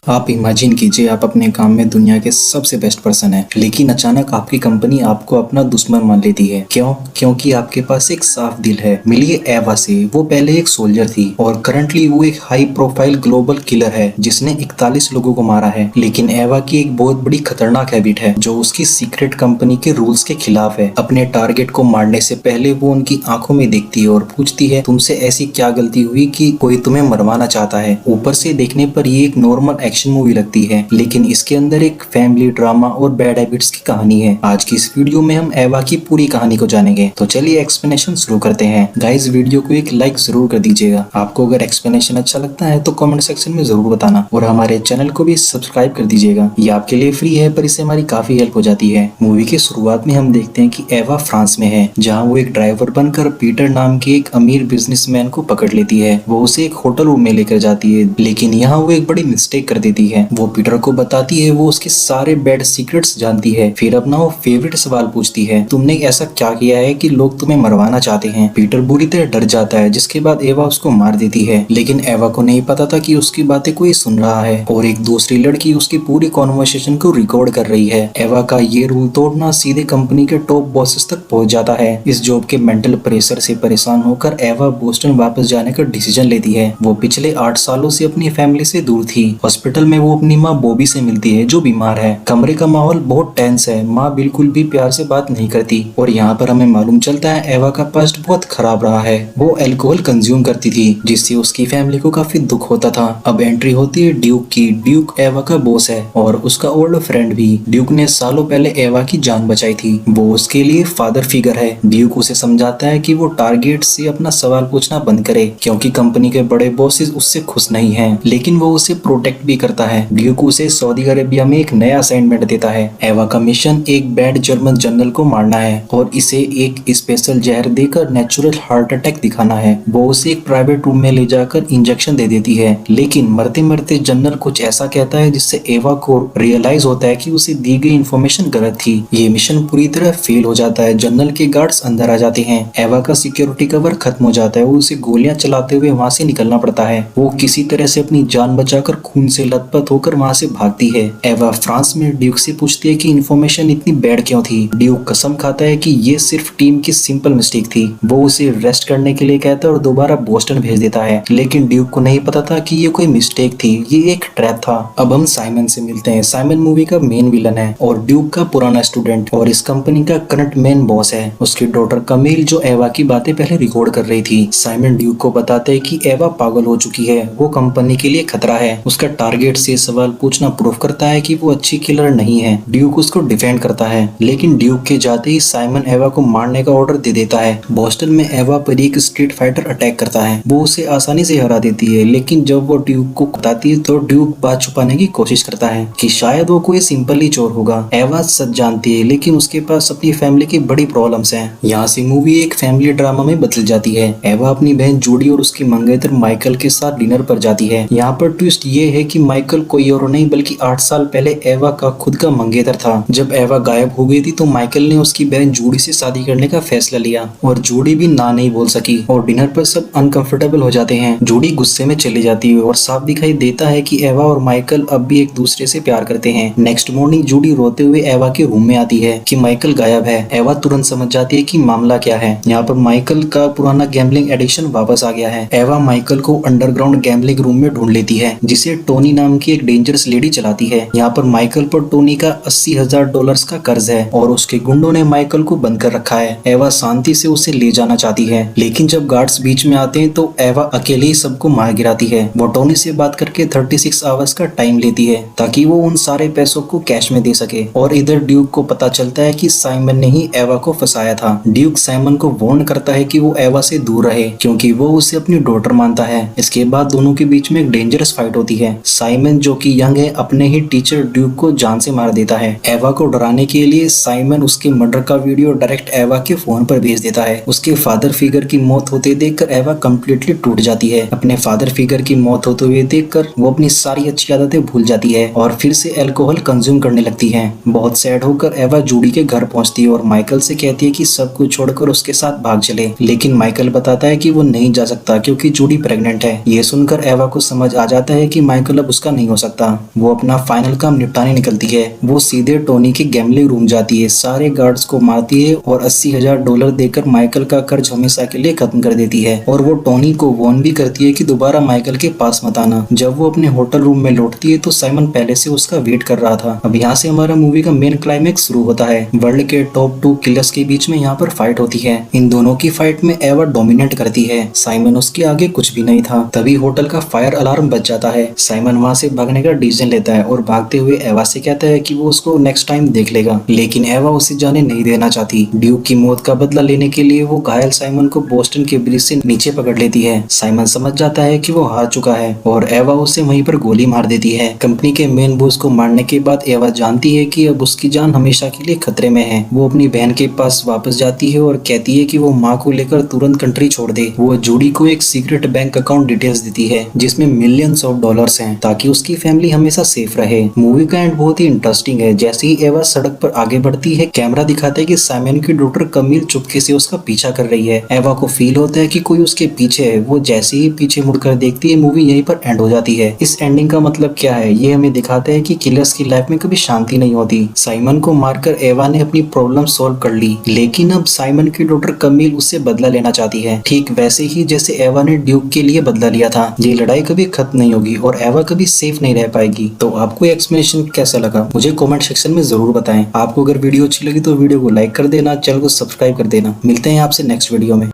आप इमेजिन कीजिए आप अपने काम में दुनिया के सबसे बेस्ट पर्सन हैं, लेकिन अचानक आपकी कंपनी आपको अपना दुश्मन मान लेती है। क्यों? क्योंकि आपके पास एक साफ दिल है। मिलिए एवा से। वो पहले एक सोल्जर थी और करंटली वो एक हाई प्रोफाइल ग्लोबल किलर है जिसने 41 लोगों को मारा है। लेकिन एवा की एक बहुत बड़ी खतरनाक हैबिट है जो उसकी सीक्रेट कंपनी के रूल्स के खिलाफ है। अपने टारगेट को मारने से पहले वो उनकी आंखों में देखती है और पूछती है, तुमसे ऐसी क्या गलती हुई कि कोई तुम्हें मरवाना चाहता है। ऊपर से देखने पर ये एक नॉर्मल एक्शन मूवी लगती है, लेकिन इसके अंदर एक फैमिली ड्रामा और बैड हैबिट्स की कहानी है। आज की इस वीडियो में हम एवा की पूरी कहानी को जानेंगे। तो चलिए एक्सप्लेनेशन शुरू करते हैं। गाइस, वीडियो को एक लाइक जरूर कर दीजिएगा। आपको अगर एक्सप्लेनेशन अच्छा लगता है तो कमेंट सेक्शन में जरूर बताना और हमारे चैनल को भी सब्सक्राइब कर दीजिएगा। ये आपके लिए फ्री है पर इससे हमारी काफी हेल्प हो जाती है। मूवी की शुरुआत में हम देखते हैं कि एवा फ्रांस में है, जहाँ वो एक ड्राइवर बनकर पीटर नाम के एक अमीर बिजनेसमैन को पकड़ लेती है। वो उसे एक होटल रूम में लेकर जाती है, लेकिन यहाँ वो एक बड़ी मिस्टेक कर देती है। वो पीटर को बताती है वो उसके सारे बैड सीक्रेट्स जानती है। फिर अपना वो फेवरेट सवाल पूछती है, तुमने ऐसा क्या किया है कि लोग तुम्हें मरवाना चाहते हैं। पीटर बुरी तरह डर जाता है, जिसके बाद एवा उसको मार देती है। लेकिन एवा को नहीं पता था कि उसकी बातें कोई सुन रहा है और एक दूसरी लड़की उसकी पूरी कॉन्वर्सेशन को रिकॉर्ड कर रही है। एवा का ये रूल तोड़ना सीधे कंपनी के टॉप बॉसेस तक पहुंच जाता है। इस जॉब के मेंटल प्रेशर से परेशान होकर एवा बोस्टन वापस जाने का डिसीजन लेती है। वो पिछले 8 सालों से अपनी फैमिली से दूर थी। हॉस्पिटल में वो अपनी माँ बॉबी से मिलती है जो बीमार है। कमरे का माहौल बहुत टेंस है। माँ बिल्कुल भी प्यार से बात नहीं करती और यहाँ पर हमें मालूम चलता है एवा का पास्ट बहुत खराब रहा है। वो अल्कोहल कंज्यूम करती थी, जिससे उसकी फैमिली को काफी दुख होता था। अब एंट्री होती है ड्यूक की। ड्यूक एवा का बॉस है और उसका ओल्ड फ्रेंड भी। ड्यूक ने सालों पहले एवा की जान बचाई थी। वो उसके लिए फादर फिगर है। ड्यूक उसे समझाता है कि वो टारगेट से अपना सवाल पूछना बंद करे, क्योंकि कंपनी के बड़े बॉसेस उससे खुश नहीं हैं। लेकिन वो उसे प्रोटेक्ट भी करता है। ड्यूक उसे सऊदी अरेबिया में एक नया असाइनमेंट देता है। एवा का मिशन एक बैड जर्मन जनरल को मारना है और इसे एक स्पेशल जहर देकर नेचुरल हार्ट अटैक दिखाना है। वो उसे एक प्राइवेट रूम में ले जाकर इंजेक्शन दे देती है, लेकिन मरते मरते जनरल कुछ ऐसा कहता है जिससे एवा को रियलाइज होता है कि उसे दी गई इन्फॉर्मेशन गलत थी। ये मिशन पूरी तरह फेल हो जाता है। जनरल के गार्ड्स अंदर आ जाते हैं। एवा का सिक्योरिटी कवर खत्म हो जाता है। वो उसे गोलियां चलाते हुए वहाँ से निकलना पड़ता है। वो किसी तरह से अपनी जान बचाकर खून से लथपथ होकर वहाँ से भागती है। एवा फ्रांस में ड्यूक से पूछती है कि इन्फॉर्मेशन इतनी बैड क्यों थी। ड्यूक कसम खाता है कि ये सिर्फ टीम की सिंपल मिस्टेक थी। वो उसे रेस्ट करने के लिए कहता है और दोबारा बोस्टन भेज देता है, लेकिन ड्यूक को नहीं पता था कि ये कोई मिस्टेक थी, ये एक ट्रैप था। अब हम साइमन से मिलते हैं। साइमन मूवी का मेन विलन है और ड्यूक का पुराना स्टूडेंट और इस कंपनी का करंट मेन बॉस है। उसकी डॉटर कमील जो एवा की बातें पहले रिकॉर्ड कर रही थी। साइमन ड्यूक को बताते है कि एवा पागल हो चुकी है, वो कंपनी के लिए खतरा है। उसका टारगेट से सवाल पूछना प्रूफ करता है कि वो अच्छी किलर नहीं है। ड्यूक उसको डिफेंड करता है, लेकिन ड्यूक के जाते ही साइमन एवा को मारने का ऑर्डर दे देता है। बोस्टन में एवा पर एक स्ट्रीट फाइटर अटैक करता है। वो उसे आसानी से हरा देती है, लेकिन जब वो ड्यूक को बताती है तो ड्यूक बात छुपाने की कोशिश करता है कि शायद वो कोई सिंपल ही चोर होगा। एवा सच जानती है, लेकिन उसके पास अपनी फैमिली की बड़ी प्रॉब्लम्स हैं। यहाँ से मूवी एक फैमिली ड्रामा में बदल जाती है। एवा अपनी बहन जूडी और उसकी मंगेतर माइकल के साथ डिनर पर जाती है। यहाँ पर ट्विस्ट ये है कि माइकल कोई और नहीं बल्कि 8 साल पहले एवा का खुद का मंगेतर था। जब एवा गायब हो गई थी तो माइकल ने उसकी बहन जूडी से शादी करने का फैसला लिया और जूडी भी ना नहीं बोल सकी और डिनर पर सब अनकंफर्टेबल हो जाते हैं। जूडी गुस्से में चली जाती है और साफ दिखाई देता है कि एवा और माइकल अब भी एक दूसरे से प्यार करते हैं। नेक्स्ट मॉर्निंग जूडी रोते हुए एवा के रूम में आती है कि माइकल गायब है। एवा तुरंत समझ जाती है कि मामला क्या है। यहाँ पर माइकल का पुराना गैम्बलिंग एडिक्शन वापस आ गया है। एवा माइकल को अंडरग्राउंड गैम्बलिंग रूम में ढूंढ लेती है, जिसे टोनी नाम की एक डेंजरस लेडी चलाती है। यहाँ पर माइकल पर टोनी का $80,000 का कर्ज है और उसके गुंडों ने माइकल को बंद कर रखा है। एवा शांति से उसे ले जाना चाहती है, लेकिन जब गार्ड्स बीच में आते हैं तो एवा अकेले ही सबको मार गिराती है। वो टोनी से बात करके 36 आवर्स का टाइम लेती है ताकि वो उन सारे पैसों को कैश में दे सके। और इधर ड्यूक को पता चलता है कि साइमन ने ही एवा को फंसाया था। ड्यूक साइमन को वार्न करता है कि वो एवा से दूर रहे, क्योंकि वो उसे अपनी डॉटर मानता है। इसके बाद दोनों के बीच में एक डेंजरस फाइट होती है। साइमन जो कि यंग है अपने ही टीचर ड्यूक को जान से मार देता है। एवा को डराने के लिए साइमन उसके मर्डर का वीडियो डायरेक्ट एवा के फोन पर भेज देता है। उसके फादर फिगर की मौत होते देखकर एवा कम्प्लीटली टूट जाती है। अपने फादर फिगर की मौत होते हुए देखकर वो अपनी सारी अच्छी आदतें भूल जाती है और फिर से अल्कोहल कंज्यूम करने लगती है। बहुत सैड होकर एवा जूडी के घर पहुंचती है और माइकल से कहती है कि सब कुछ छोड़कर उसके साथ भाग चले, लेकिन माइकल बताता है कि वो नहीं जा सकता क्योंकि जूडी प्रेग्नेंट है। ये सुनकर एवा को समझ आ जाता है कि माइकल अब उसका नहीं हो सकता। वो अपना फाइनल काम निपटाने निकलती है। वो सीधे टोनी के गैम्बलिंग रूम जाती है, सारे गार्ड्स को मारती है और $80,000 देकर माइकल का कर्ज हमेशा के लिए खत्म कर देती है। और वो टोनी को वार्न भी करती है कि दोबारा माइकल के पास मत आना। जब वो अपने होटल रूम में लौटती है तो साइमन पहले से उसका वेट कर रहा था। अब यहाँ से हमारा मूवी का मेन क्लाइमेक्स शुरू होता है। वर्ल्ड के टॉप 2 किलर्स के बीच में यहाँ पर फाइट होती है। इन दोनों की फाइट में एवा डोमिनेट करती है। साइमन उसके आगे कुछ भी नहीं था। तभी होटल का फायर अलार्म बज जाता है। साइमन वहाँ से भागने का डिसीजन लेता है और भागते हुए एवा से कहता है कि वो उसको नेक्स्ट टाइम देख लेगा, लेकिन एवा उसे जाने नहीं देना चाहती। ड्यूक की मौत का बदला लेने के लिए वो घायल साइमन को बोस्टन के ब्रिज से नीचे पकड़ लेती है। साइमन समझ जाता है कि वो हार चुका है और एवा उसे वहीं पर गोली मार देती है। कंपनी के मेन बॉस को मारने के बाद एवा जानती है कि अब उसकी जान हमेशा के लिए खतरे में है। वो अपनी बहन के पास वापस जाती है और कहती है कि वो माँ को लेकर तुरंत कंट्री छोड़ दे। वो जूडी को एक सीक्रेट बैंक अकाउंट डिटेल्स देती है जिसमें मिलियंस ऑफ डॉलर्स हैं ताकि उसकी फैमिली हमेशा सेफ रहे। मूवी का एंड बहुत ही इंटरेस्टिंग है। जैसे ही एवा सड़क पर आगे बढ़ती है, कैमरा दिखाता है कि साइमन की डॉटर कमील चुपके से उसका पीछा कर रही है। एवा को फील होता है कि कोई उसके पीछे है। वो जैसे ही पीछे मुड़कर देखती है, मूवी यहीं पर एंड हो जाती है। इस एंडिंग का मतलब क्या है? ये हमें दिखाता है कि किलर्स की लाइफ में कभी शांति नहीं होती। साइमन को मारकर एवा ने अपनी प्रॉब्लम सॉल्व कर ली, लेकिन अब साइमन की डॉटर कमील उससे बदला लेना चाहती है, ठीक वैसे ही जैसे एवा ने ड्यूक के लिए बदला लिया था। ये लड़ाई कभी खत्म नहीं होगी और एवा कभी सेफ नहीं रह पाएगी। तो आपको एक्सप्लेनेशन कैसा लगा मुझे कमेंट सेक्शन में जरूर बताएं। आपको अगर वीडियो अच्छी लगी तो वीडियो को लाइक कर देना, चैनल को सब्सक्राइब कर देना। मिलते हैं आपसे नेक्स्ट वीडियो में।